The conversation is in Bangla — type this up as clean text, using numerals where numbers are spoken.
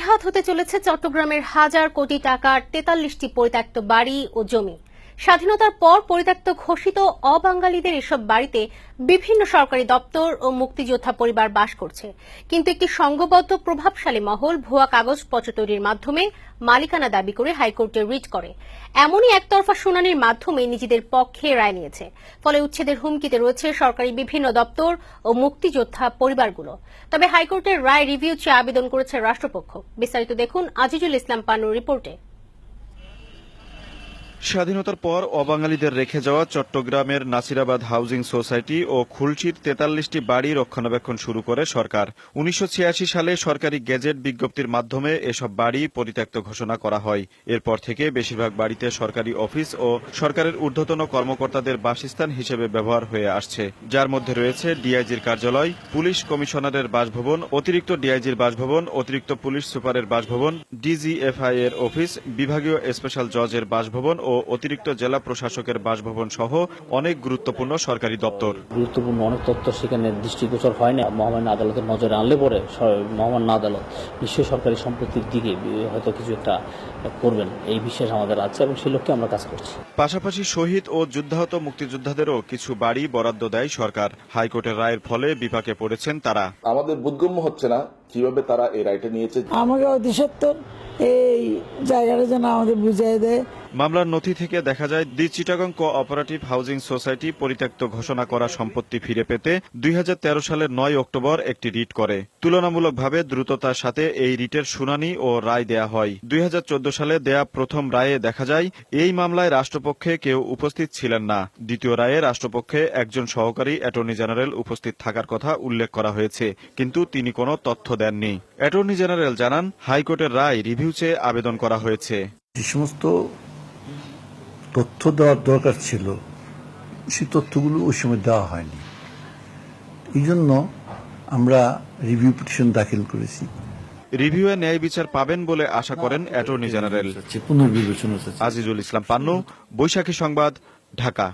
বেহাত হতে চলেছে চট্টগ্রামের হাজার কোটি টাকার ৪৩টি পরিত্যক্ত বাড়ি ও জমি। স্বাধীনতার পর পরিত্যক্ত ঘোষিত অবাঙালিদের এসব বাড়িতে বিভিন্ন সরকারি দপ্তর ও মুক্তিযোদ্ধা পরিবার বাস করছে, কিন্তু একটি সংঘবদ্ধ প্রভাবশালী মহল ভুয়া কাগজপত্র তৈরির মাধ্যমে মালিকানা দাবি করে হাইকোর্টে রিট করে। এমনই একতরফা শুনানির মাধ্যমে নিজেদের পক্ষে রায় নিয়েছে। ফলে উচ্ছেদের হুমকিতে রয়েছে সরকারি বিভিন্ন দপ্তর ও মুক্তিযোদ্ধা পরিবারগুলো। তবে হাইকোর্টের রায় রিভিউ চেয়ে আবেদন করেছে রাষ্ট্রপক্ষ। বিস্তারিত দেখুন আজিজুল ইসলাম পান্নুর রিপোর্টে। স্বাধীনতার পর অবাঙালিদের রেখে যাওয়া চট্টগ্রামের নাসিরাবাদ হাউজিং সোসাইটি ও খুলশীর ৪৩টি বাড়ি রক্ষণাবেক্ষণ শুরু করে সরকার। ১৯৮৬ সালে সরকারি গেজেট বিজ্ঞপ্তির মাধ্যমে এসব বাড়ি পরিত্যক্ত ঘোষণা করা হয়। এরপর থেকে বেশিরভাগ বাড়িতে সরকারি অফিস ও সরকারের ঊর্ধ্বতন কর্মকর্তাদের বাসস্থান হিসেবে ব্যবহার হয়ে আসছে, যার মধ্যে রয়েছে ডিআইজির কার্যালয়, পুলিশ কমিশনারের বাসভবন, অতিরিক্ত ডিআইজির বাসভবন, অতিরিক্ত পুলিশ সুপারের বাসভবন, ডিজিএফআই এর অফিস, বিভাগীয় স্পেশাল জজের বাসভবন ও অতিরিক্ত জেলা প্রশাসকের বাসভবন সহ অনেক গুরুত্বপূর্ণ সরকারি দপ্তর। গুরুত্বপূর্ণ অনেক তথ্য সেখানে দৃষ্টিগোচর হয় না। মহামান্য আদালতের নজরে আনলে পরে মহামান্য আদালত নিশ্চয়ই সরকারি সম্পত্তির দিকে হয়তো কিছু একটা করবেন, এই বিশ্বাস আমাদের আছে এবং সেই লক্ষ্যে আমরা কাজ করছি। পাশাপাশি শহীদ ও যুদ্ধাহত মুক্তিযোদ্ধাদেরও কিছু বাড়ি বরাদ্দ দেয় সরকার। হাইকোর্টের রায়ের ফলে বিপাকে পড়েছেন তারা। আমাদের বোধগম্য হচ্ছে না কিভাবে তারা এই রায়টা নিয়েছে। আমাকে অতি সত্তর এই জায়গাটা যেন আমাদের বুঝিয়ে দেয়। মামলার নথি থেকে দেখা যায় দি চিটাগং কোঅপারেটিভ হাউজিং সোসাইটি পরিত্যক্ত ঘোষণা করা সম্পত্তি ফিরে পেতে ২০১৩ সালের ৯ অক্টোবর একটি রিট করে। তুলনামূলকভাবে দ্রুততার সাথে এই রিটের শুনানি ও রায় দেয়া হয়। ২০১৪ সালে দেয়া প্রথম রায়ে দেখা যায় এই মামলায় রাষ্ট্রপক্ষে কেউ উপস্থিত ছিলেন না। দ্বিতীয় রায়ে রাষ্ট্রপক্ষে একজন সহকারী অ্যাটর্নি জেনারেল উপস্থিত থাকার কথা উল্লেখ করা হয়েছে, কিন্তু তিনি কোনো তথ্য দেননি। অ্যাটর্নি জেনারেল জানান, হাইকোর্টের রায় রিভিউ চেয়ে আবেদন করা হয়েছে। যে সমস্ত তথ্য দেওয়ার দরকার ছিল সেই তথ্যগুলো ওই সময় দেওয়া হয়নি, এই জন্য আমরা রিভিউ পিটিশন দাখিল করেছি। রিভিউয়ে ন্যায় বিচার পাবেন বলে আশা করেন অ্যাটর্নি জেনারেল। পুনর্বিবেচনা। আজিজুল ইসলাম পান্নু, বৈশাখী সংবাদ, ঢাকা।